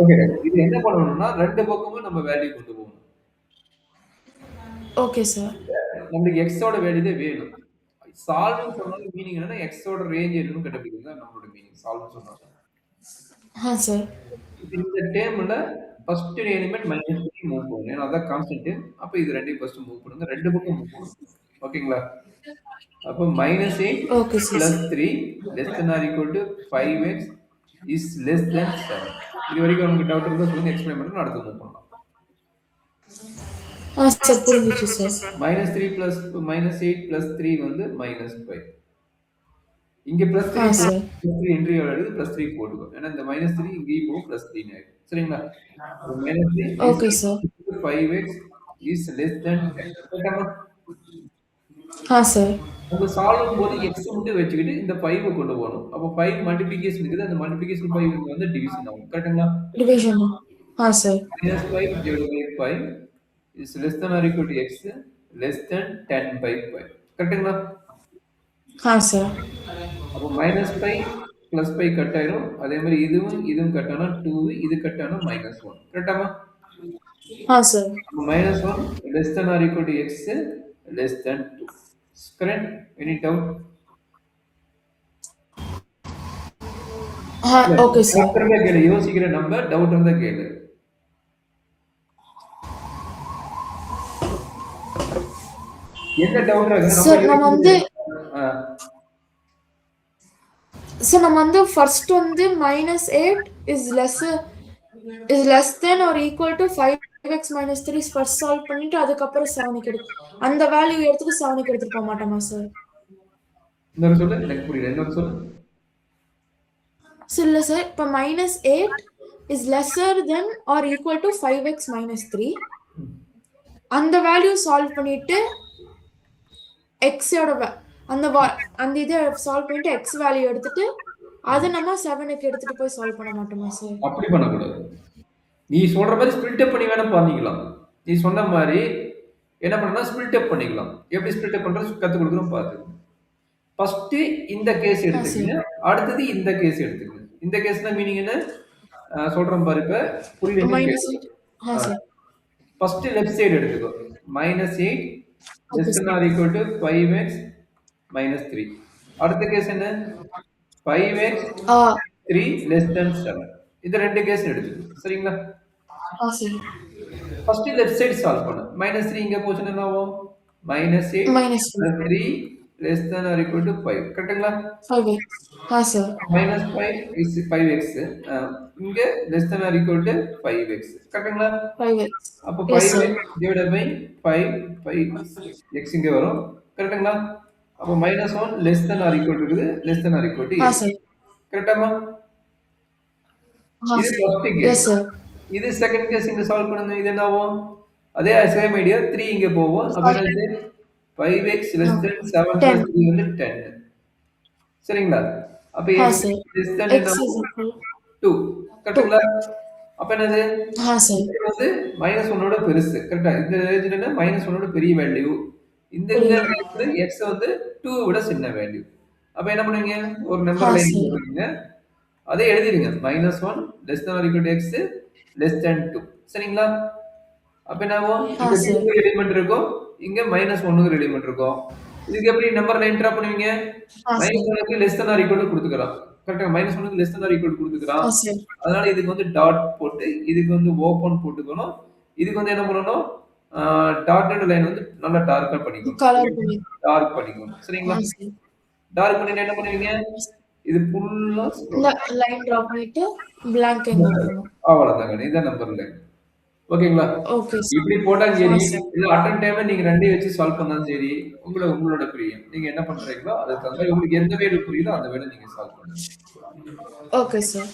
Okay. இது என்ன பண்ணணும்னா 2 பக்கமும் நம்ம வேல்யூ கொண்டு போகணும். Okay sir. நம்மளுக்கு எக்ஸோட வேல்யூ தான் வேணும். சால்வ்ன்னு சொன்னாலும் மீனிங் என்னன்னா, எக்ஸோட ரேஞ்ச் என்னன்னு கண்டுபிடிக்கிறது தான் நம்மளோட மீனிங். சால்வ்ன்னு சொன்னா. சார். இப்ப இந்த டேர்ம்ல ஃபர்ஸ்ட் எலிமெண்ட் -3 மூவ் பண்ணணும். ஏன்னா அதான் கான்ஸ்டன்ட். அப்ப இது 2யும் ஃபர்ஸ்ட் மூவ் பண்ணுங்க. 2 பக்கம் மூவ் பண்ணணும். ஓகேங்களா? அப்போ -8 okay sir. + 3 <= 5x is less than 7. இது வரைக்கும் உங்களுக்கு டவுட் இருந்தா சொல்லுங்க. எக்ஸ்பிளைன் பண்ணிட்டு அடுத்து மூவ் பண்ணலாம். சார் புரிஞ்சுச்சு சார். -3 + -8 + 3 வந்து -5. இங்க +3 சார். +3 என்ட்ரி எழுது +3 போட்டுக்கோ. ஏன்னா இந்த -3 இங்கேயும் போகும் +3 ஆயிடும். சரிங்களா? அப்ப -3 is okay sir. 5x is less than 10. கரெக்டாமா? சார். நம்ம சால்வும் போது எக்ஸ் மட்டும் வச்சுக்கிட்டு இந்த 5 கொண்டு போகணும். அப்ப 5 மல்டிப்ளிகேஷன் இருக்குது. அந்த மல்டிப்ளிகேஷன் 5 இங்க வந்து டிவிஷன் ஆகும். கரெக்ட்டுங்களா? Division. Sir. -5/5 is less than or equal to x less than 10/5. கரெக்ட்டுங்களா? சார். அப்போ -5 +5 கட் ஆயிரும். அதே மாதிரி இதுவும் கட் ஆனா 2 இது கட் ஆனா -1. கரெக்ட்டாமா? Sir. -1 less than or equal to x less than 2. Correct? Any doubt? Okay sir. Doubt இருந்தா கேளு. யோசிக்கிற நம்ம டவுட் இருந்தா கேளு. என்ன டவுட் இருக்கு? நம்ம சார் நம்ம வந்து ஆ. சார் நம்ம வந்து ஃபர்ஸ்ட் வந்து -8 is less than or equal to 5x - 3 first solve பண்ணிட்டு அதுக்கப்புறம் 7க்கு எடுத்து அந்த வேல்யூ எடுத்துட்டு 7க்கு எடுத்துட்டு போக மாட்டோமா சார்? இன்னொரு சொல்லு. எனக்கு புரியல. இன்னொரு சொல்லு. இல்ல சார். இப்ப -8 is lesser than or equal to 5x - 3 அந்த வேல்யூ சால்வ் பண்ணிட்டு எக்ஸோட அந்த இதை சால்வ் பண்ணிட்டு எக்ஸ் வேல்யூ எடுத்துட்டு அதை நம்ம 7க்கு எடுத்துட்டு போய் சால்வ் பண்ண மாட்டோமா சார்? அப்படி பண்ணக்கூடாது. நீ சொல்ற மாதிரி ஸ்பிளிட் அப் பண்ணி வேணா பண்ணிக்கலாம். நீ சொன்ன மாதிரி என்ன பண்ணலாம் ஸ்பிளிட் அப் பண்ணிக்கலாம். எப்படி ஸ்பிளிட் அப் பண்றது கத்து கொடுக்குறோம் பாத்துக்கோங்க. ஃபர்ஸ்ட் இந்த கேஸ் எடுத்துக்கங்க. அடுத்தது இந்த கேஸ் எடுத்துக்கங்க. இந்த கேஸ்னா மீனிங் என்ன? சொல்றேன் பாரு இப்ப புரியல கேளு. சார். ஃபர்ஸ்ட் லெஃப்ட் சைடு எடுத்துக்கோ. -8 less okay than sir. or equal to 5x - 3. அடுத்த கேஸ் என்ன? 5x 3 less than 7. இந்த ரெண்டு கேஸ் எடுத்துக்கோ. சரிங்களா? Sir. First left side solve பண்ணு. -3 இங்க போச்சுன்னா என்ன ஆகும்? -8 + 3 less than or equal to 5. கரெக்ட்டுங்களா? 5x. சார். -5 is 5x. இங்க less than or equal to 5x. கரெக்ட்டுங்களா? 5x. அப்போ yes 5x sir. divided by 5 x இங்க வரும். கரெக்ட்டுங்களா? அப்போ -1 less than or equal to இருக்குது. less than or equal to 8. Sir. கரெக்டாமா? இது ஃபர்ஸ்ட் கேஸ். Yes sir. இது செகண்ட் கேஸ் இங்க சால்வ் பண்ணுங்க. இது என்ன ஆகும்? அதே சேம் ஐடியா 3 இங்க போகும். அப்ப என்னது? 5x less than 7 plus 10. 3 வந்து 10. சரிங்களா? அப்ப x sir. less than x என்ன is ஆகும்? equal 2. 2. கரெக்ட்டுங்களா? அப்ப என்னது? சார். இது வந்து -1ஓட பெருசு. கரெக்ட்டா? இந்த ரேஞ்ச்ல என்ன -1ஓட பெரிய வேல்யூ. இந்த ரேஞ்ச்ல x வந்து 2 விட சின்ன வேல்யூ. அப்ப என்ன பண்ணுவீங்க? ஒரு நம்பர் லைன் சார். போடுவீங்க. அதே எழுதிடுங்க. -1 less than or equal to x less than 2. சரிங்களா? அப்ப என்ன ஆகும்? இங்க 2 எலிமெண்ட் இருக்கும். இங்க -1ங்கிற எலிமெண்ட் இருக்கும். இதுக்கு எப்படி நம்பர் லைன் டிரா பண்ணுவீங்க? -1க்கு less than or equal to குடுத்துக்கறான். கரெக்ட்டா? -1க்கு less than or equal to குடுத்துக்கறான். சார். அதனால இதுக்கு வந்து டாட் போட்டு, இதுக்கு வந்து ஓப்பன் போட்டுக்கணும். இதுக்கு வந்து என்ன பண்ணணும்? டாட்டட் லைன் வந்து நல்லா டார்க்கா பண்ணிக்கணும். கலர் பண்ணி. டார்க் பண்ணிக்கணும். சரிங்களா? சார். டார்க் பண்ணிட்டு என்ன பண்ணுவீங்க? இது ஃபுல்லா லைன் டிரா பண்ணிட்டு blank எங்க விட்டுறணும். அவ்வளவுதாங்க. இதான் நம்பர் லைன். ஓகேங்களா? Okay sir. இப்படி போட்டாலும் சரி, சார். இல்ல அட்டன் டைம்ல நீங்க 2யும் வச்சு சால்வ் பண்ணாலும் சரி, உங்களோட பிரியம். நீங்க என்ன பண்றீங்களோ அதுக்கு தகுந்த மாதிரி உங்களுக்கு எந்த வேல புரியுதோ அந்த வேல நீங்க சால்வ் பண்ணுங்க. Okay sir.